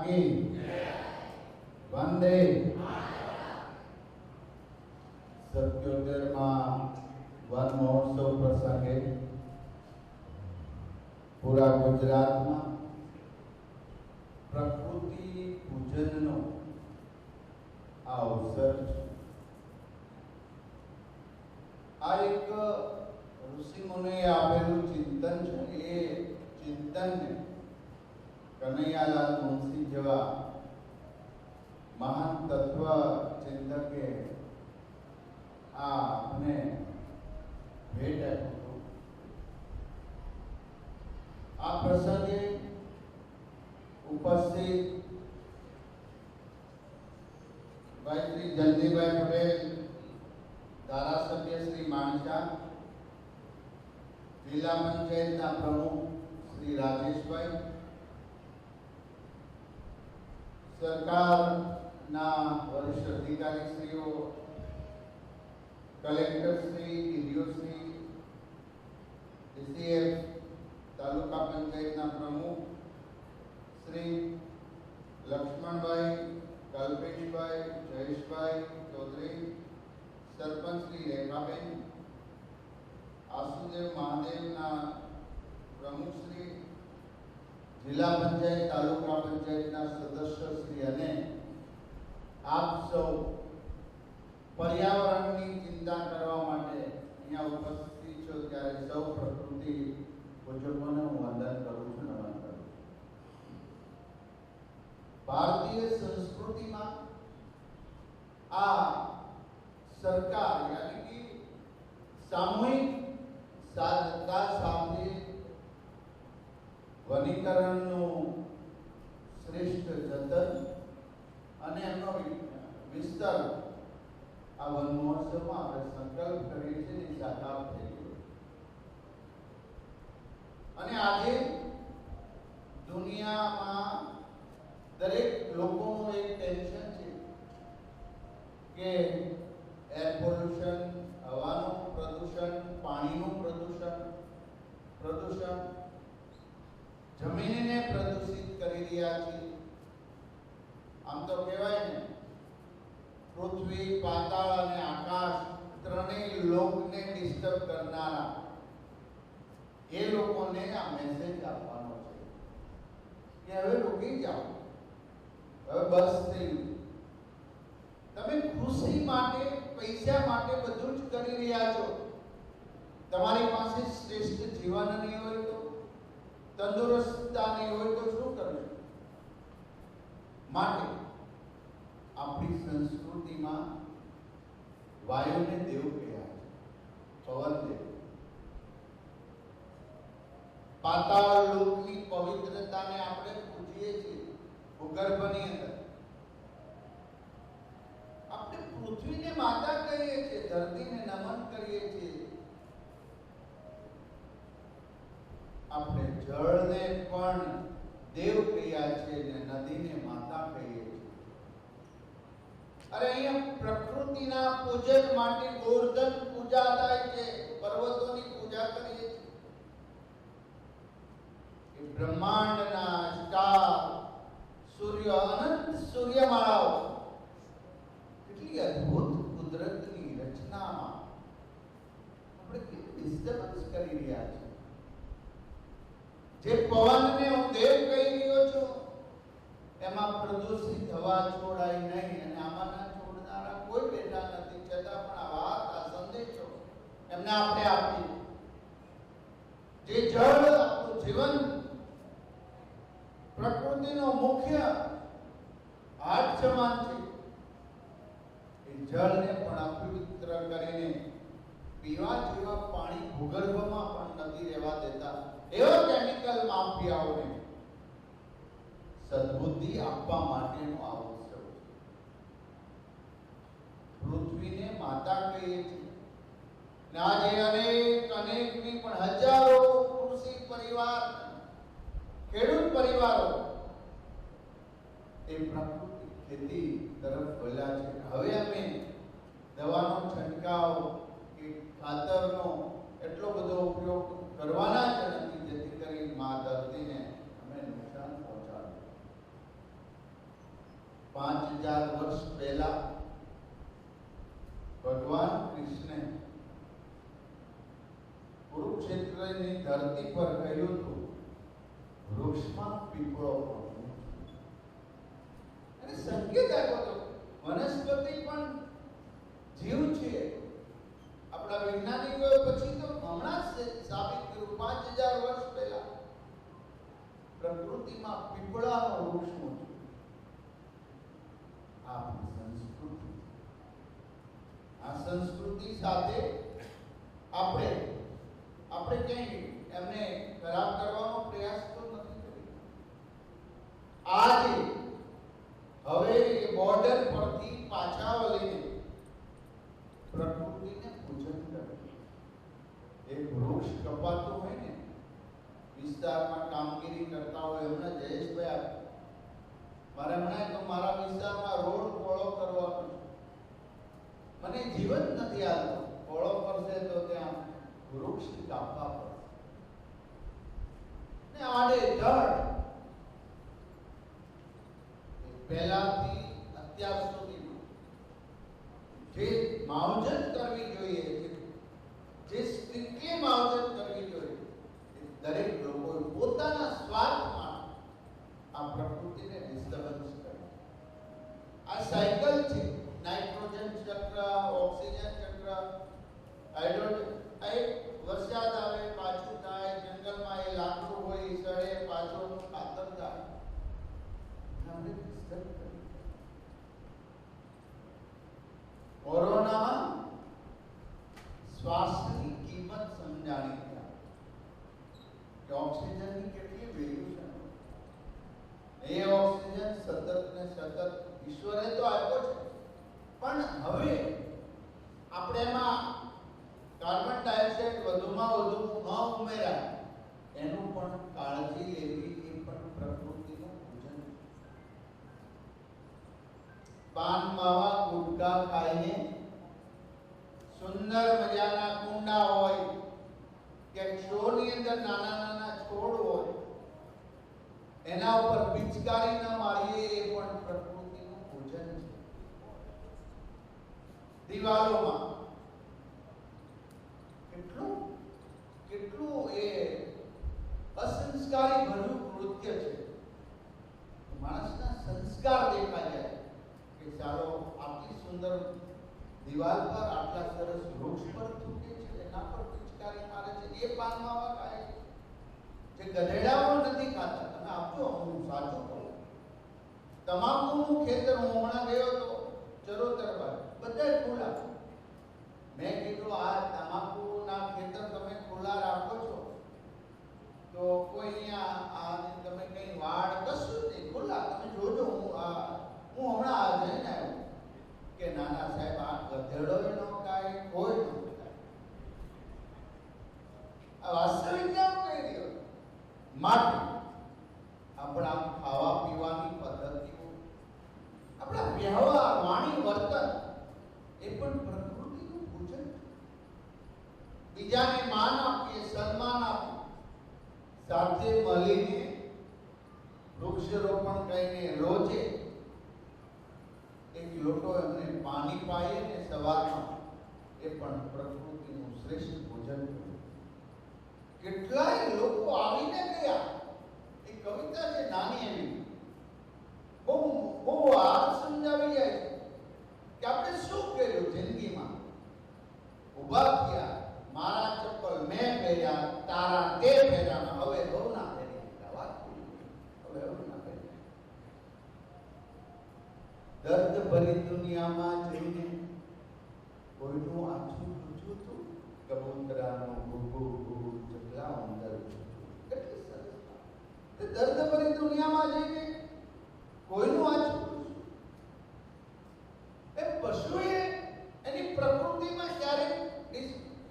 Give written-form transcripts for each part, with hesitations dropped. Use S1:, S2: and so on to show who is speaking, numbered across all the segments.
S1: की वंदे 77 वन महोत्सव प्रसंगे पूरा गुजरात में प्रकृति पूजन नो अवसर आ एक ऋषि मुनि आपेलू चिंतन है। ये चिंतन ने कन्हैयालाल मुंशी जेवा महान तत्व चिंतके आपने भेट आप्યું। आ प्रसंगे उपस्थित भाई श्री जल्दीभाई पटेल, धारासभ्य श्री माणसा, जिला पंचायत प्रमुख श्री राजेश भाई, सरकार ना वरिष्ठ अधिकारी श्रीओ, collector Shri, DDO Shri, DCF, taluka panchayat ना प्रमुख श्री लक्ष्मण भाई, कल्पेश भाई, जयेश भाई चौधरी, सरपंच श्री रेखाबेन, आसुदेव महादेव ना प्रमुख श्री, जिला पंचायत, तालुका पंचायत ना सदस्य श्री अने आप सौ पर्यावरण की चिंता करवा माटे अहींया उपस्थित छो त्यारे सौ प्रकृति पूजकोने हूँ वंदन करूँ छूं, नमन करूँ। भारतीय संस्कृति में आ सरकार यानी कि सामूहिक सरकार साथे वनीकरण श्रेष्ठ जतन અને એમનો વિસ્તાર આ વન મહોત્સવમાં આપણે સંકલ્પ કરીએ છીએ એ સાકાર થઈ ગયો। અને આજે દુનિયામાં દરેક લોકોનું એક ટેન્શન છે કે એર પોલ્યુશન, હવાનું પ્રદૂષણ, પાણીનું પ્રદૂષણ, જમીનને પ્રદૂષિત કરી રહ્યા છે। આમ તો કહેવાય ને પૃથ્વી, પાતાળ અને આકાશ ત્રણેય લોકને ડિસ્ટર્બ કરનારા એ લોકોને આ મેસેજ આપવાનો છે કે હવે રોકી જાઓ, હવે બસ થઈ ગયું। તમે ખુશી માટે, પૈસા માટે બધું જ કરી રહ્યા છો। તમારી પાસે શ્રેષ્ઠ જીવન નહીં હોય તો, તંદુરસ્તતા નહીં હોય તો શું કરશો? માટે આપણી સંસ્કૃતિમાં વાયુને દેવ કહેવાય છે, પવન દેવ। પાતાળ લોકની પવિત્રતાને આપણે પૂજીએ છીએ। ભૂગર્ભની અંદર આપણે પૃથ્વીને માતા કહીએ છીએ, ધરતીને નમન કરીએ છીએ। આપણે જળને પણ દેવ કહીએ છીએ અને નદીને માતા કહીએ છીએ। અરે અહીંયા પ્રકૃતિના પૂજન માટે ગોવર્ધન પૂજા થાય છે, પર્વતોની પૂજા કરીએ છીએ। એ બ્રહ્માંડના સ્ટાર, સૂર્ય, અનંત સૂર્યમાળાઓ કેટલી અદ્ભુત કુદરતની રચનામાં આપણે કેટલી ડિસ્ટર્બન્સ કરી રહ્યા છીએ। જે પવનને હું દેવ કહી રહ્યો છું એમાં પ્રદૂષિત હવા છોડાય નહીં અને આમાંના છોડનારા કોઈ બેઠા નથી, છતાં પણ આ વાત, આ સંદેશો એમને આપણે આપી। જે જળ આપણું જીવન, પ્રકૃતિનો મુખ્ય હાથ સમાન છે, એ જળને પણ અપવિત્ર કરીને પીવા જેવા પાણી ભૂગર્ભમાં પણ નથી રહેવા દેતા। એવા કેમિકલ માફિયાઓને સદબુદ્ધિ આપવા માટેનો આ ઉત્સવ છે। પૃથ્વીને માતા કહીએ છીએ ને આજે અનેકની પણ હજારો કૃષિ પરિવાર, ખેડૂત પરિવારો એ પ્રકૃતિ ખેતી તરફ વળ્યા છે। હવે અમે દવાનો છંટકાવ કે ખાતરનો એટલો બધો ઉપયોગ કરવાના જ નથી જેથી કરી મા ધરતીને અમે નુકસાન પહોંચાડે। 5000 વર્ષ પહેલા ભગવાન કૃષ્ણે કુરુક્ષેત્રની ધરતી પર કહ્યું હતું, વૃક્ષમાં પીપળો પણ. અને સંકેત આપ્યો હતો, વનસ્પતિ પણ જીવ છે. આપણા વૈજ્ઞાનિકોએ પછી તો હમણાં જ સાબિત કર્યું, 5000 વર્ષ પહેલા પ્રકૃતિમાં પીપળાનો વૃક્ષ મોટો. આ સંસ્કૃતિ સાથે આપણે કઈ એમને ખરાબ કરવાનો પ્રયાસ તો નથી કર્યો. આજે હવે બોર્ડર પરથી પાછા વળીને પ્રકૃતિને પૂજન કરે. એક વૃક્ષ કપાતું હોય ને, વિસ્તારમાં કામગીરી કરતા હોય, હમણાં જયેશભાઈ મારે હમણાં તો મારા વિસ્તારમાં રોડ પોળો કરવાનો છે. મને જીવન નથી આવતો, પોળો કરશે તો ત્યાં વૃક્ષ કાપવા પડશે ને આડે ધડ. પહેલાથી અત્યાર સુધીમાં જે માવજત કરવી જોઈએ, જે સ્ટ્રિક્ટલી માવજત કરવી જોઈએ, દરેક લોકોએ પોતાના સ્વાર્થમાં આ પ્રકૃતિને ડિસ્ટર્બન્સ કરે. આ સાયકલ છે, નાઇટ્રોજન ચક્ર, ઓક્સિજન ચક્ર, હાઇડ્રોજન. એક વરસાદ આવે પાછું થાય, જંગલમાં એ લાકડું હોય સડે પાછો ખાતર થાય. આપણે ડિસ્ટર્બ કરી. કોરોનામાં શ્વાસની કિંમત સમજાણી કે ઓક્સિજનની કેટલી વેલ્યુ છે. એ ઓક્સિજન સતત ને સતત ઈશ્વરે તો આપ્યો છે, પણ હવે આપણે એમાં કાર્બન ડાયોક્સાઇડ વધુમાં વધુ ન ઉમેરાય એનું પણ કાળજી લેવી, એ પણ પ્રકૃતિનું પૂજન. પાન માવા ગુટકા ખાઈને સુંદર મજાના કુંડા હોય કે છોડની અંદર નાના નાના છોડ હોય, એના ઉપર પિચકારી ન મારીએ, એ પણ પ્રકૃતિનું પૂજન છે. દિવાલોમાં કેટલું એ અસંસ્કારી ભર્યું કૃત્ય છે. માણસના સંસ્કાર દેખાય જાય કે ચાલો આટલી સુંદર દિવાલ પર આટલા સરસ વૃક્ષ પર થૂકે છે, એના પર પિચકારી મારે છે, એ પાનમાં ખાય છે. જે ગધેડાઓ નથી ખાતા. તમે આપજો, હું સાચું કહું, તમાકુનું ખેતર હું હમણાં ગયો તો ચરોતર બાજુ બધા ખુલ્લા. મેં કીધું આ તમાકુના ખેતર તમે ખુલ્લા રાખો છો તો કોઈ અહીંયા તમે કઈ વાડ કશું નહીં, ખુલ્લા તમે જોજો. હું હમણાં જઈને આવ્યો કે નાના સાહેબ આ ગધેડો ન ખાય, કોઈ ન ખાય. આ વાસ્તવિકતા કહી રહ્યો. માટે આપણા ખાવા પીવાની પદ્ધતિઓ, આપણા વ્યવહાર, વાણી, વર્તન, એ પણ પ્રકૃતિનું પૂજન. બીજાને માન આપીએ, સન્માન આપીએ, સાથે મળીને વૃક્ષારોપણ કરીને રોજે એક લોટો એમને પાણી પાઈએ ને સવારમાં, એ પણ પ્રકૃતિનું શ્રેષ્ઠ પૂજન. કેટલાય લોકો આવીને ગયા. એક કવિતા છે નાની એવી, બહુ આ સમજાવી જાય કે આપણે શું કર્યું જિંદગીમાં. ઉભા થયા, મારા ચપ્પલ મેં પહેર્યા, તારા તે પહેર્યા, હવે ના પહેર્યા. વાત હવે ના પહેર્યા. દર્દ ભરી દુનિયામાં જઈને કોઈનું આછું પૂછ્યું હતું, કબૂતરાનું ગુગુ ગુગુ ચકલા ઉંદર. કેટલી સરસ. દર્દ ભરી દુનિયામાં જઈને કોઈનું આછું પૂછ્યું. એ પશુએ એની પ્રકૃતિમાં ક્યારેય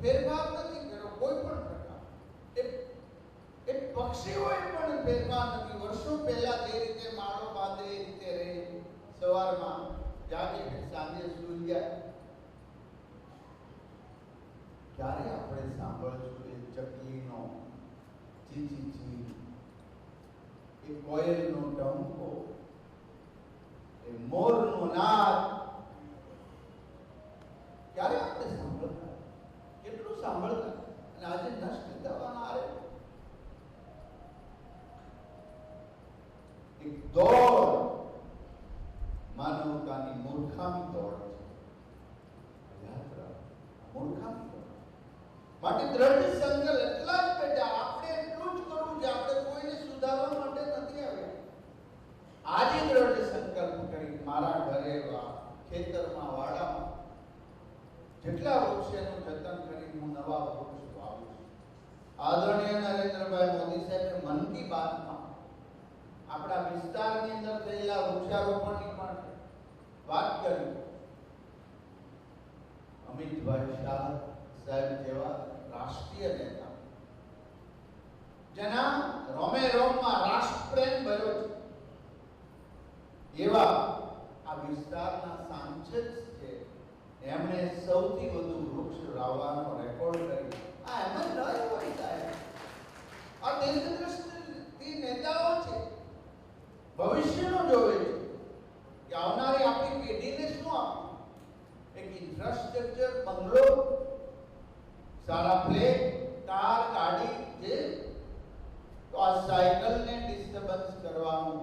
S1: ફેરફાર નથી કર્યો, કોઈ પણ પ્રકાર. એ પક્ષીઓએ પણ ફેરફાર નથી. વર્ષો પહેલા જે રીતે માળો બાંધે એ રીતે રહે, સવારમાં જાગે, સાંજે સૂઈ જાય. ક્યારે આપણે સાંભળશું એ ચકલીનો ચી ચી ચી, એ કોયલનો ટહુકો, એ એક દોડ માનવતાની મૂર્ખામી દોડ છે. યાદ રાખો, મૂર્ખામી દોડ. માટે દ્રઢ સંકલ્પ એટલા જ બેટા આપણે એટલું જ કરવું છે. આપણે કોઈને સુધારવા માટે નથી આવ્યા. આજે દ્રઢ સંકલ્પ કરી મારા ઘરે ખેતરમાં વાડામાં જેટલા વૃક્ષોનું જતન કરી હું નવા વૃક્ષ વાવું છું. આદરણીય નરેન્દ્રભાઈ મોદી સાહેબે મન કી બાતમાં આપણા વિસ્તારની અંદર થયેલા વૃક્ષારોપણની પણ વાત કરી. અમિતભાઈ શાહ સાહેબ જેવા રાષ્ટ્રીય નેતા જેના રોમે રોમમાં રાષ્ટ્રપ્રેમ ભર્યો છે એવા આ વિસ્તારના સાંસદ છે. એમણે સૌથી વધુ વૃક્ષ વાવવાનો રેકોર્ડ કર્યો. આ એમ જ ન હોય સાહેબ. આ દેશદ્રષ્ટિ નેતાઓ છે. ભવિષ્યનું જોવે છે કે આવનારી આપણી પેઢીને શું આપવું. એક ઇન્ફ્રાસ્ટ્રક્ચર, બંગલો, સારા ફ્લેટ, કાર, ગાડી જે તો આ સાયકલને ડિસ્ટર્બન્સ કરવાનો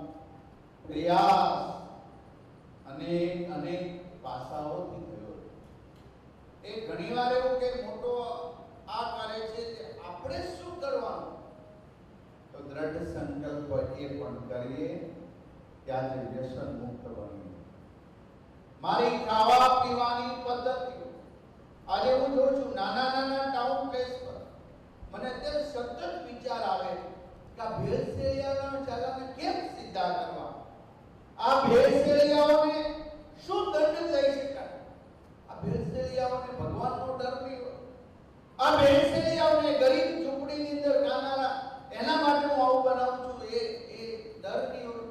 S1: પ્રયાસ અનેક પાસાઓથી થયો. એ ઘણીવાર એવું કે મોટો આ કરે છે કે આપણે શું કરવાનું. તો દ્રઢ સંકલ્પ એ પણ કરીએ કે આજે વ્યસન મુક્ત બનીએ. મારી ખાવા પીવાની પદ્ધતિઓ આજે હું જોઉં છું નાના ટાઉન પ્લેસ પર મને અત્યારે સતત વિચાર આવે કે આ ભેળસેળિયાઓના ચાલાને કેમ સીધા કરવા. આ ભેળસેળિયાઓને શું દંડ દઈ શકાય. આ ભેળસેળિયાઓને ભગવાનનો ડર નહીં હોય. આ ભેળસેળિયાઓને ગરીબ ઝૂંપડીની અંદર ગાનારા એના માટે હું આવું બનાવું છું એ ડર નહીં હોય.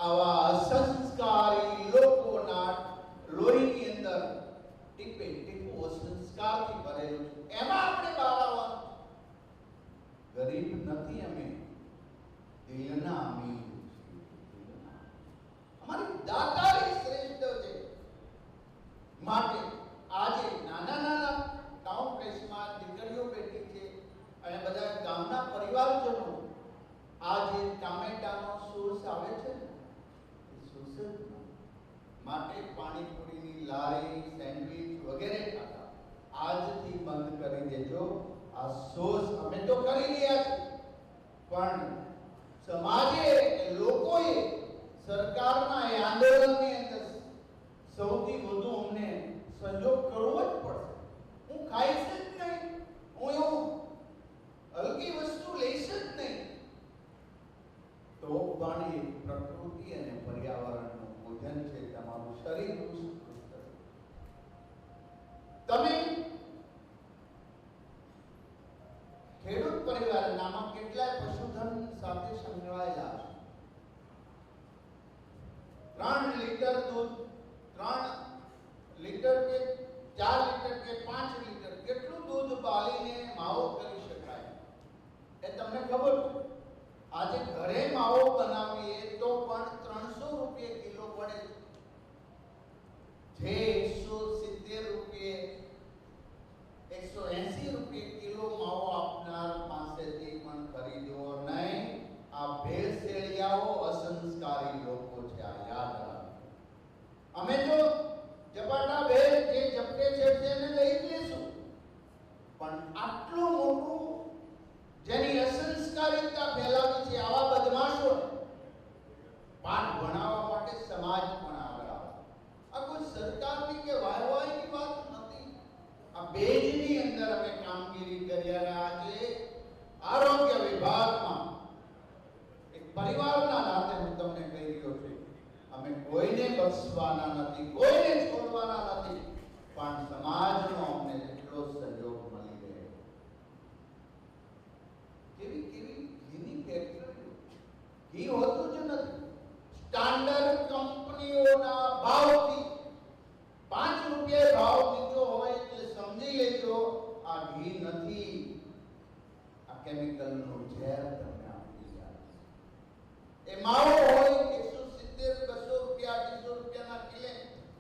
S1: આવા અસંસ્કારી લોકોના લોહીની અંદર ટીપે ટીપું સંસ્કારથી ભરેલું છે. એમાં આપણે બહાર આવવાનું. ગરીબ નથી અમે, દિલના અમીર છીએ. અમારી દાતારી શ્રેષ્ઠ છે. માટે આજે નાના ટાઉન પ્લેસમાં દીકરીઓ બેઠી છે અને બધા ગામના પરિવારજનો આજે ટામેટાનો સોર્સ આવે છે ને એ સોર્સ માટે પાણીપુરીની લારી, સેન્ડવિચ વગેરે ખાતા આજથી બંધ કરી દેજો. આ સોર્સ અમે તો કરી રહ્યા છીએ પણ સમાજે લોકોએ સરકારના એ આંદોલનની અંદર સૌથી વધુ અમને સહયોગ કરવો જ પડશે. હું ખાઈશ જ નહીં, હું એવું હલકી વસ્તુ લઈશ જ નહીં. તો પણ એ પ્રકૃતિ અને પર્યાવરણનું પૂજન છે. તમારું શરીર તમે ખેડૂત પરિવારનામાં કેટલાય પશુધન સાથે સંકળાયેલા છે. 3 લીટર દૂધ, 3 લીટર કે 4 લીટર કે 5 લીટર કેટલું દૂધ બાળીને માવો કરી શકાય એ તમને ખબર છે. આજે ઘરે માવો બનાવીએ તો પણ 300 રૂપિયા કિલો પડે છે. જે 170 રૂપિયા 180 રૂપિયા કિલો માવો આપનાર પાસેથી પણ ખરીદવો નહીં. આ ભેળસેળિયાઓ અસંસ્કારી લોકો છે. આ યાદ રાખો. અમે તો ઝપાટા ભેળ જે ઝપટે છે તેને લઈ લેશું પણ આટલું મોટું જેની અસંસ્કારિતા ફેલાવી છે આવા બદમાશો પાઠ ભણાવવા માટે સમાજ પણ આગળ આવે. આ કોઈ સરકારની કે વાયવાઈની વાત નથી. આ બેજની અંદર અમે કામગીરી કરી રહ્યા છે. આરોગ્ય વિભાગમાં એક પરિવારના નાતે હું તમને કહી રહ્યો છું અમે કોઈને બક્ષવાના નથી, કોઈને છોડવાના નથી પણ સમાજનો અમને એટલો સહયોગ મળી રહે. કેવી ઘીની ફેક્ટરીઓ ઘી હોતું જ નથી. સ્ટાન્ડર્ડ કંપનીઓના ભાવથી 5 રૂપિયા ભાવ નીચો હોય એટલે સમજી લેજો આ ઘી નથી. આ કેમિકલનું ઝેર તમને આપી જાય. એ માવો હોય 170 200 રૂપિયા 250 રૂપિયાના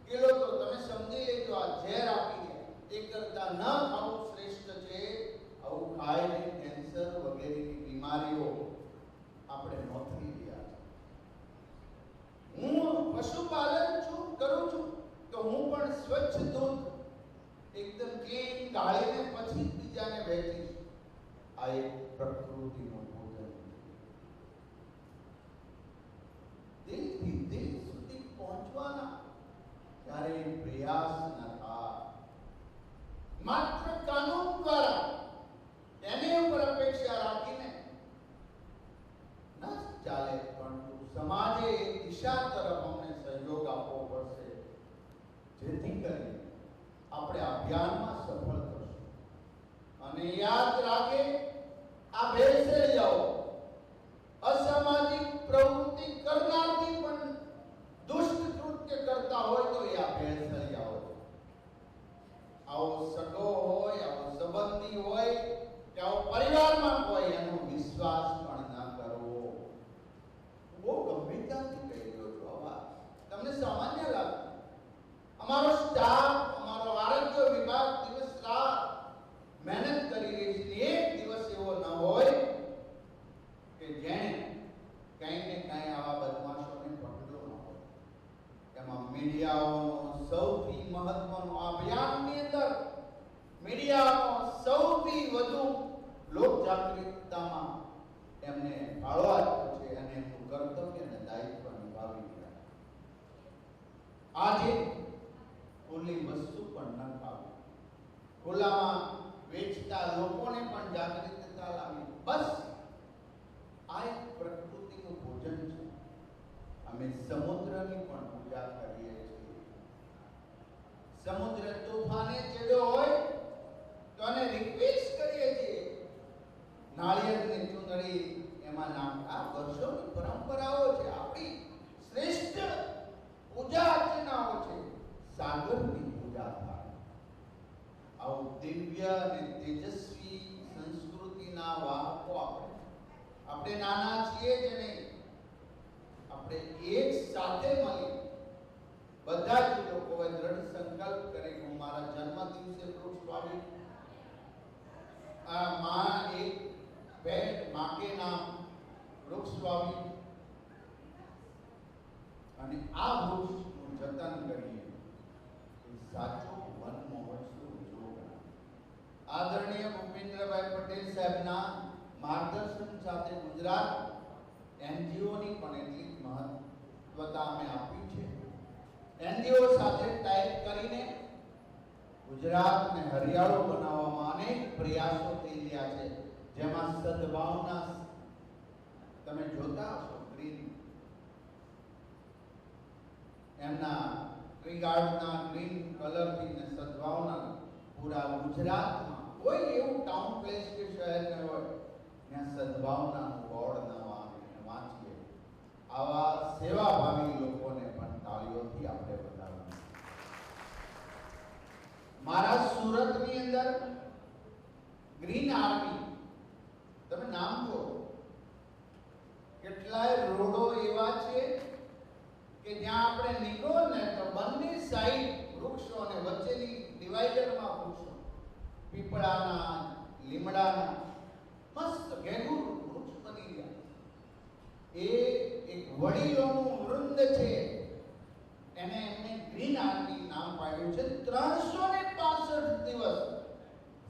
S1: કિલો તો તમે સમજી લેજો આ ઝેર આપી દે. એ કરતા ન ખાવું શ્રેષ્ઠ છે. આવું ખાઈને કેન્સર વગેરેની બીમારીઓ આપણે નોંધી રહ્યા છે. પ્રયાસ ન થાય. માત્ર કાનૂન દ્વારા તેની ઉપર અપેક્ષા રાખીને ન ચાલે, પરંતુ સમાજે એક દિશા તરફ અમને સહયોગ આપવો પડશે, જેથી કરીને આપણે અભિયાનમાં સફળ થશું. અને યાદ રાખે, આ ભેળસેળિયાઓ અસામાજિક પ્રવૃત્તિ કરનારથી પણ દુષ્ટ કૃત્ય કરતા હોય તો એ આ ભેળસેળિયાઓ છે. આવો સગો હોય, આવો સંબંધી હોય કે આવો પરિવારમાં હોય, એનો વિશ્વાસ પણ ના કરવો. બહુ ગંભીરતાથી કહી રહ્યો છું. આવા તમને સામાન્ય લાગે? અમારો સ્ટાફ, અમારો આરોગ્ય વિભાગ દિવસ રાત મહેનત કરી રહી છે. એક દિવસ એવો ન હોય કે જેણે કઈ ને કઈ આવા બદમાશોને પકડ્યો ન હોય. એમાં મીડિયાઓનો સૌથી મહત્વનો અભિયાનની અંદર મીડિયાનો સૌથી વધુ લોક જાગૃતિતામાં એમને ફાળો આપ્યો છે અને એમનું કર્તવ્ય અને દાયિત્વ નિભાવી રહ્યા. આજે ખુલ્લી વસ્તુ પણ ન ખાવી, ખુલ્લામાં વેચતા લોકોને પણ જાગૃતતા લાવી. બસ આ એક પ્રકૃતિનું ભોજન છે. અમે સમુદ્રની પણ પૂજા કરીએ છીએ. સમુદ્ર તોફાને ચડ્યો હોય તો અમે રિક્વેસ્ટ કરીએ છીએ, નાળિયેરની ચૂંદડી એમાં નાખતા. વર્ષોની પરંપરાઓ છે, આપણી શ્રેષ્ઠ પૂજા અર્ચનાઓ છે. સાગરની પૂજા થાય. આવું દિવ્ય અને તેજસ્વી સંસ્કૃતિના વાહકો આપણે નાના છીએ જ નહીં, આપણે એક સાથે મળી બધા જ લોકોએ દ્રઢ સંકલ્પ કરી, હું મારા જન્મ દિવસે વૃક્ષ વાવી, આ માં એક પેડ માકે નામ વૃક્ષ વાવી અને આ વૃક્ષનું જતન કરીએ. સાચો વન મહોત્સવ ઉજવો. આદરણીય ભૂપેન્દ્રભાઈ પટેલ સાહેબના માર્ગદર્શન સાથે ગુજરાત એનજીઓની પણ એટલી મહત્વતા અમે આપી છે. એનજીઓ સાથે ટાઈપ કરીને ગુજરાતને હરિયાળો બનાવવામાં અનેક પ્રયાસો થઈ રહ્યા છે, જેમાં સદભાવના તમે જોતા હશો. ગ્રીન એમના ટ્રી ગાર્ડના ગ્રીન કલરથી ને સદભાવના પૂરા ગુજરાતમાં કોઈ એવું ટાઉન પ્લેસ કે શહેર ન હોય ત્યાં સદભાવનાનું બોર્ડ ન વાંચીએ. આવા સેવાભાવી લોકોને પણ તાળીઓથી આપણે વધારવું. મારા સુરતની અંદર ગ્રીન આર્મી, તમે નામ જો, કેટલાય રોડો એવા છે કે જ્યાં આપણે નીકળો ને તો બંને સાઈડ વૃક્ષો અને વચ્ચેની ડિવાઈડરમાં વૃક્ષો, પીપળાના, લીમડાના મસ્ત ઘેઘું વૃક્ષ બની ગયા. એ એક વડીલોનું વૃંદ છે, એને એમને ગ્રીન આર્મી નામ પાડ્યું છે. 365 દિવસ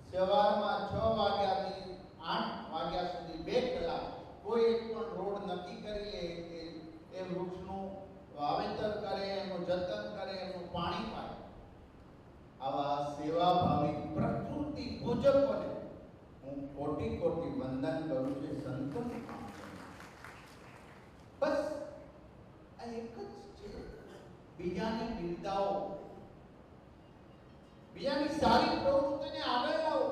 S1: સવારમાં 6 વાગ્યાથી 8 વાગ્યા સુધી 2 કલાક કોઈ એક પણ રોડ નક્કી કરી લે કે એ વૃક્ષનું વાવેતર કરે, એનું જતન કરે, એનું પાણી પાય. આવા સેવાભાવી પ્રકૃતિ પૂજકોને હું કોટી કોટી વંદન કરું છું. સંતોષ બસ આ એક જ છે. બીજાની બિરદાઓ, બીજાની સારી પ્રવૃત્તિને આગળ લાવો.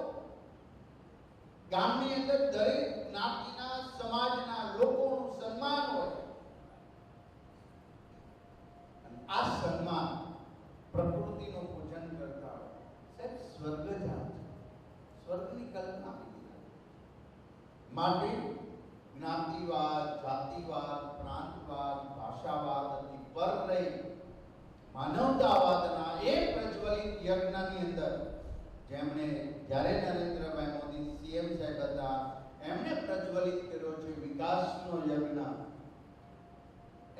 S1: ગામની અંદર દરેક જ્ઞાતિના, સમાજના લોકોનું સન્માન હોય. આ સન્માન પ્રકૃતિનું પૂજન કરતા હોય. સાહેબ, સ્વર્ગ જાત છે, સ્વર્ગની કલ્પના માટે જ્ઞાતિવાદ, જાતિવાદ, પ્રાંતવાદ, ભાષાવાદથી પર રહી માનવતાવાદના એ પ્રજ્વલિત યજ્ઞની અંદર જેમણે જ્યારે નરેન્દ્રભાઈ મોદી સીએમ સાહેબ હતા એમણે પ્રજ્વલિત કર્યો છે વિકાસનો યજ્ઞ,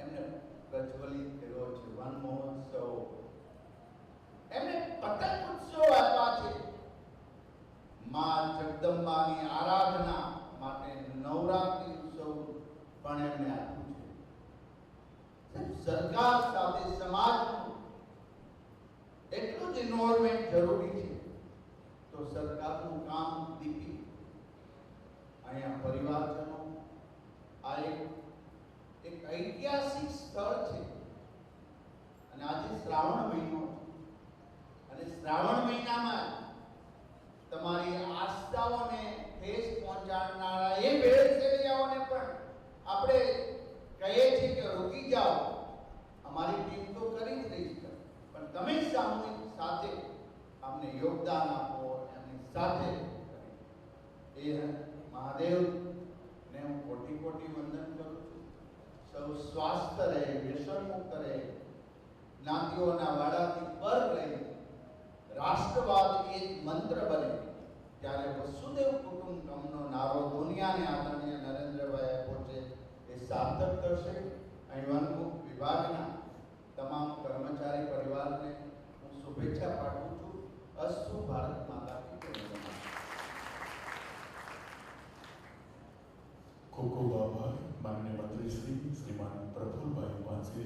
S1: એમણે પ્રજ્વલિત કર્યો છે વન મહોત્સવ, એમણે પતંગ ઉત્સવ આપ્યા છે. માં જગદંબાની આરાધના માટે નવરાત્રી ઉત્સવ પણ એમણે આપ્યું છે. સરકાર સાથે સમાજનું ઇન્વોલ્વમેન્ટ જરૂરી છે. તો સરકારનું કામ દીપી અહીંયા પરિવારજનો આ એક ઐતિહાસિક સ્થળ છે અને આજે શ્રાવણ મહિનો છે અને શ્રાવણ મહિનામાં તમારી આસ્થાઓને ઠેસ પહોંચાડનારા એ ભેળસેળિયાઓને પણ આપણે કહીએ છીએ કે રોકી જાઓ. અમારી ટીમ તો કરી જ રહી છે, પણ તમે સામૂહિક સાથે અમને યોગદાન આપો. એમની સાથે એ મહાદેવને હું કોટી કોટી વંદન કરું છું. સૌ સ્વાસ્થ રહે, વ્યસન મુક્ત રહે, જ્ઞાતિઓના વાડાથી પર રહે, રાષ્ટ્રવાદ એ મંત્ર બને. ત્યારે વસુદેવ કુટુંબકમનો નારો દુનિયાને આદરણીય નરેન્દ્રભાઈ આપ્યો છે એ સાર્થક થશે. અહીં વનમુખ વિભાગના તમામ કર્મચારી પરિવારને હું શુભેચ્છા પાઠવું છું. અસ્તુ ભારત માતા કી જય.
S2: ખૂબ ખૂબ આભાર માનનીય મંત્રી શ્રી શ્રીમાન પ્રફુલભાઈ પાનસરી.